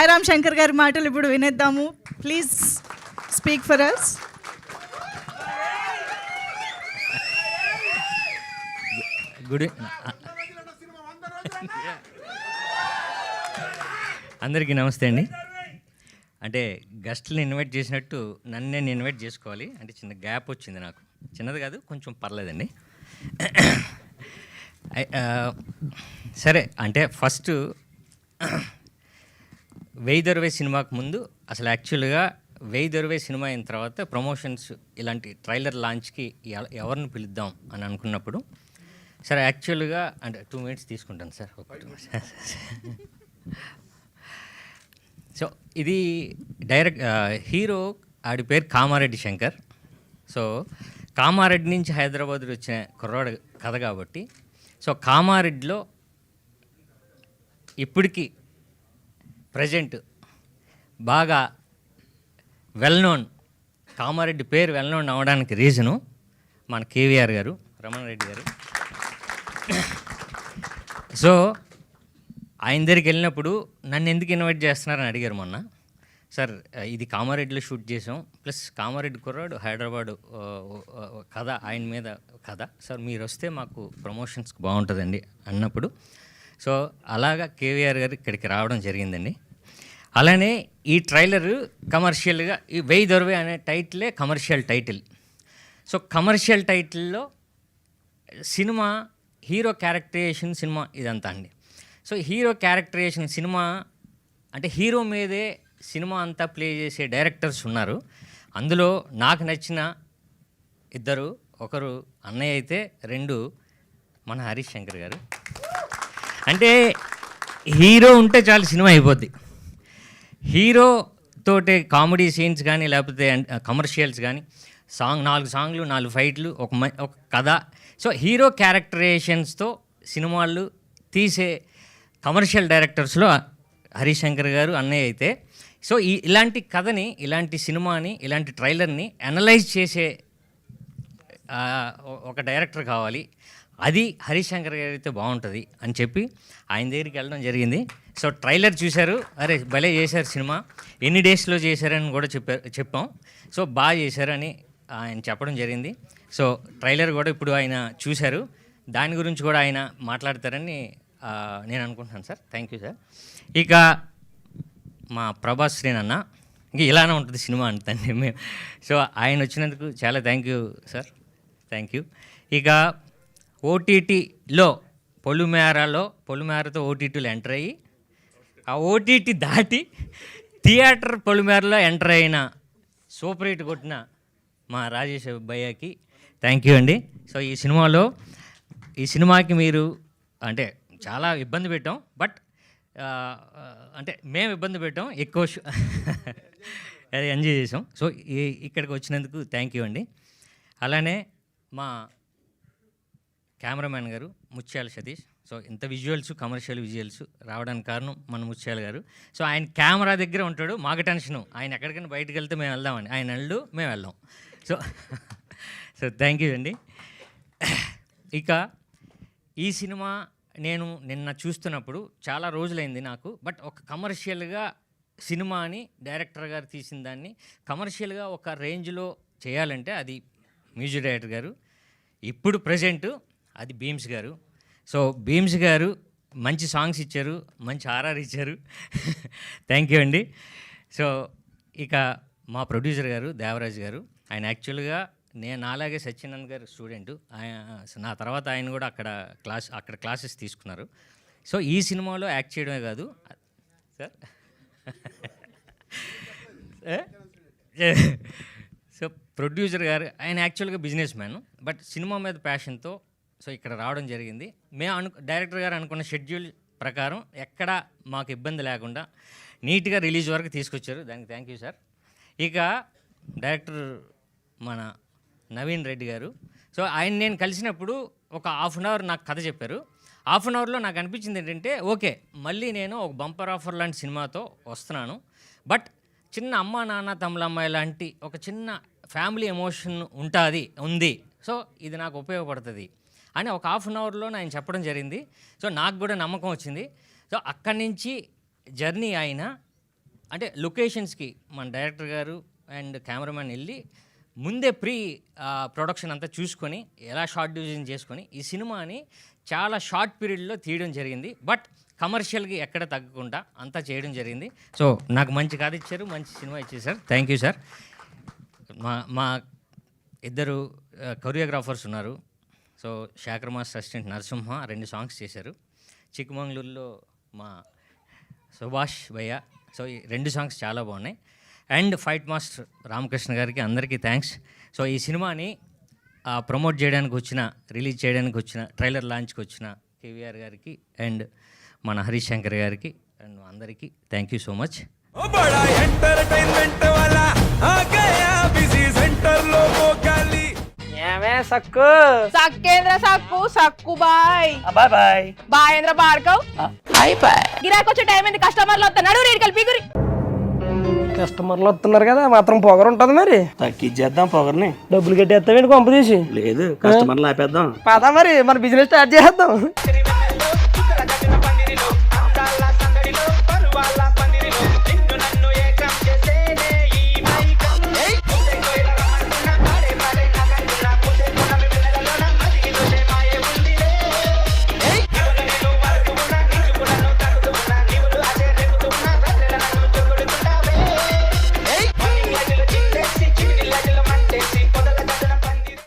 సాయిరామ్ శంకర్ గారి మాటలు ఇప్పుడు వినేద్దాము. Please speak for us. Good అందరికీ నమస్తే అండి. అంటే గెస్ట్ని ఇన్వైట్ చేసినట్టు నన్ను నేను ఇన్వైట్ చేసుకోవాలి అంటే చిన్న గ్యాప్ వచ్చింది నాకు. చిన్నది కాదు, కొంచెం పర్లేదండి. సరే, అంటే ఫస్ట్ వెయ్యి దొరవే సినిమాకు ముందు అసలు యాక్చువల్గా వెయ్యి దొరవే సినిమా అయిన తర్వాత ప్రమోషన్స్ ఇలాంటి ట్రైలర్ లాంచ్కి ఎవరిని పిలుద్దాం అని అనుకున్నప్పుడు సరే యాక్చువల్గా అంటే 2 minutes తీసుకుంటాను సార్. సో ఇది డైరెక్ట్ హీరో ఆడి పేరు కామారెడ్డి శంకర్. సో కామారెడ్డి నుంచి హైదరాబాద్ వచ్చిన కుర్రాడు కథ కాబట్టి సో కామారెడ్డిలో ఇప్పటికీ ప్రజెంట్ బాగా వెల్ నోన్, కామారెడ్డి పేరు వెల్ నోన్ అవ్వడానికి రీజను మన కేవీఆర్ గారు, రమణ రెడ్డి గారు. సో ఆయన దగ్గరికి వెళ్ళినప్పుడు నన్ను ఎందుకు ఇన్వైట్ చేస్తున్నారని అడిగారు మొన్న. సార్ ఇది కామారెడ్డిలో షూట్ చేసాం, ప్లస్ కామారెడ్డి కుర్రాడు హైదరాబాదు కథ, ఆయన మీద కథ, సార్ మీరు వస్తే మాకు ప్రమోషన్స్కి బాగుంటుందండి అన్నప్పుడు సో అలాగా కేవీఆర్ గారు ఇక్కడికి రావడం జరిగిందండి. అలానే ఈ ట్రైలర్ కమర్షియల్గా ఈ వెయ్యి దొరవే అనే టైటిలే కమర్షియల్ టైటిల్. సో కమర్షియల్ టైటిల్లో సినిమా హీరో క్యారెక్టరైజేషన్ సినిమా ఇదంతా అండి. సో హీరో క్యారెక్టరైజేషన్ సినిమా అంటే హీరో మీదే సినిమా అంతా ప్లే చేసే డైరెక్టర్స్ ఉన్నారు. అందులో నాకు నచ్చిన ఇద్దరు, ఒకరు అన్నయ్య అయితే, 2 మన హరీష్ శంకర్ గారు. అంటే హీరో ఉంటే చాలు సినిమా అయిపోద్ది. హీరో తోటే కామెడీ సీన్స్ కానీ లేకపోతే కమర్షియల్స్ కానీ, 4 సాంగ్లు 4 ఫైట్లు, ఒక కథ. సో హీరో క్యారెక్టరైజేషన్స్తో సినిమాలు తీసే కమర్షియల్ డైరెక్టర్స్లో హరీష్ శంకర్ గారు అన్నయ్య అయితే, సో ఇలాంటి కథని, ఇలాంటి సినిమాని, ఇలాంటి ట్రైలర్ని అనలైజ్ చేసే ఒక డైరెక్టర్ కావాలి, అది హరీష్ శంకర్ గారు అయితే బాగుంటుంది అని చెప్పి ఆయన దగ్గరికి వెళ్ళడం జరిగింది. సో ట్రైలర్ చూశారు, అరే భలే చేశారు సినిమా, ఎన్ని డేస్లో చేశారని కూడా చెప్పాం. సో బాగా చేశారని ఆయన చెప్పడం జరిగింది. సో ట్రైలర్ కూడా ఇప్పుడు ఆయన చూశారు, దాని గురించి కూడా ఆయన మాట్లాడతారని నేను అనుకుంటున్నాను సార్. Thank you sir. ఇక మా ప్రభాస్ శ్రీనన్న, ఇంక ఇలానే ఉంటుంది సినిమా అంతండి మేము. సో ఆయన వచ్చినందుకు చాలా thank you sir, thank you. ఇక ఓటీటీలో పొలిమేరతో ఓటీటీలో ఎంటర్ అయ్యి, ఆ ఓటీటీ దాటి థియేటర్ పొలిమేరలో ఎంటర్ అయిన సూపర్ హిట్ కొట్టిన మా రాజేష్ భయ్యకి థ్యాంక్ యూ అండి. సో ఈ సినిమాకి మీరు అంటే చాలా ఇబ్బంది పెట్టాం, బట్ అంటే మేము ఇబ్బంది పెట్టాం, ఎక్కువ అది ఎంజాయ్ చేసాం. సో ఇక్కడికి వచ్చినందుకు థ్యాంక్ యూ అండి. అలానే మా కెమెరామ్యాన్ గారు ముత్యాల సతీష్. సో ఇంత విజువల్స్, కమర్షియల్ విజువల్స్ రావడానికి కారణం మన ముత్యాల గారు. సో ఆయన కెమెరా దగ్గర ఉంటాడు, మాకు టెన్షను, ఆయన ఎక్కడికైనా బయటకు వెళ్తే మేము వెళ్దామండి, ఆయన మేము వెళ్దాం. సో థ్యాంక్ యూ అండి. ఇక ఈ సినిమా నేను నిన్న చూస్తున్నప్పుడు చాలా రోజులైంది నాకు, బట్ ఒక కమర్షియల్గా సినిమాని డైరెక్టర్ గారు తీసిన దాన్ని కమర్షియల్గా ఒక రేంజ్లో చేయాలంటే అది మ్యూజిక్ డైరెక్టర్ గారు, ఇప్పుడు ప్రజెంటు అది భీమ్స్ గారు. సో భీమ్స్ గారు మంచి సాంగ్స్ ఇచ్చారు, మంచి ఆర్ఆర్ ఇచ్చారు. థ్యాంక్ యూ అండి. సో ఇక మా ప్రొడ్యూసర్ గారు దేవరాజ్ గారు, ఆయన యాక్చువల్గా నేను అలాగే సత్యనంద్ గారు స్టూడెంటు, నా తర్వాత ఆయన కూడా అక్కడ క్లాసెస్ తీసుకున్నారు. సో ఈ సినిమాలో యాక్ట్ చేయడమే కాదు సార్, సో ప్రొడ్యూసర్ గారు ఆయన యాక్చువల్గా బిజినెస్ మ్యాన్, బట్ సినిమా మీద ప్యాషన్తో సో ఇక్కడ రావడం జరిగింది. మేము డైరెక్టర్ గారు అనుకున్న షెడ్యూల్ ప్రకారం ఎక్కడ మాకు ఇబ్బంది లేకుండా నీట్గా రిలీజ్ వరకు తీసుకొచ్చారు, దానికి థ్యాంక్ యూ సార్. ఇక డైరెక్టర్ మన నవీన్ రెడ్డి గారు, సో ఆయన నేను కలిసినప్పుడు ఒక 1/2 hour నాకు కథ చెప్పారు. 1/2 hourలో నాకు అనిపించింది ఏంటంటే, ఓకే మళ్ళీ నేను ఒక బంపర్ ఆఫర్ లాంటి సినిమాతో వస్తున్నాను, బట్ చిన్న అమ్మ నాన్న తమ్ముళ్ళమ్మాయి లాంటి ఒక చిన్న ఫ్యామిలీ ఎమోషన్ ఉంది, సో ఇది నాకు ఉపయోగపడుతుంది అని ఒక 1/2 hourలో ఆయన చెప్పడం జరిగింది. సో నాకు కూడా నమ్మకం వచ్చింది. సో అక్కడి నుంచి జర్నీ అయిన అంటే లొకేషన్స్కి మన డైరెక్టర్ గారు అండ్ కెమెరామెన్ వెళ్ళి ముందే ప్రీ ప్రొడక్షన్ అంతా చూసుకొని ఎలా షార్ట్ డివిజన్ చేసుకొని ఈ సినిమాని చాలా షార్ట్ పీరియడ్లో తీయడం జరిగింది. బట్ కమర్షియల్గా ఎక్కడ తగ్గకుండా అంతా చేయడం జరిగింది. సో నాకు మంచి కథ ఇచ్చారు, మంచి సినిమా ఇచ్చారు సార్. Thank you sir. మా ఇద్దరు కొరియోగ్రాఫర్స్ ఉన్నారు. So Shekhar master assistant Narasimha 2 songs చేశారు. చిక్కమంగళూరులో మా సుభాష్ భయ్య. సో ఈ 2 సాంగ్స్ చాలా బాగున్నాయి. అండ్ ఫైట్ మాస్టర్ రామకృష్ణ గారికి అందరికీ థ్యాంక్స్. సో ఈ సినిమాని ప్రమోట్ చేయడానికి వచ్చిన, రిలీజ్ చేయడానికి వచ్చిన, ట్రైలర్ లాంచ్కి వచ్చిన కేవీఆర్ గారికి అండ్ మన హరీష్ శంకర్ గారికి అండ్ అందరికీ థ్యాంక్ యూ సో మచ్. बड़ा एंटरटेनमेंट वाला आ गया बिजी सेंटर लोगों का ली ఏమే సక్కు సక్కేంద్ర సక్కు సక్కు బాయ్ బాయ్ బాయ్ బాయేంద్ర బార్కవ్ బాయ్ బాయ్. గిరాకొచ్చే టైం ఏంది, కస్టమర్లు వస్తున్నాడు రేడు కలిపి గురి. కస్టమర్లు వస్తున్నారు కదా, మాత్రం పొగరు ఉంటుంది మరి. తగ్గించేద్దాం పొగర్ని. డబ్బులు కట్టేస్తావేంటి కొంప తీసి? లేదు, కస్టమర్లు ఆపేద్దాం. పదా మరి మన బిజినెస్ స్టార్ట్ చేద్దాం.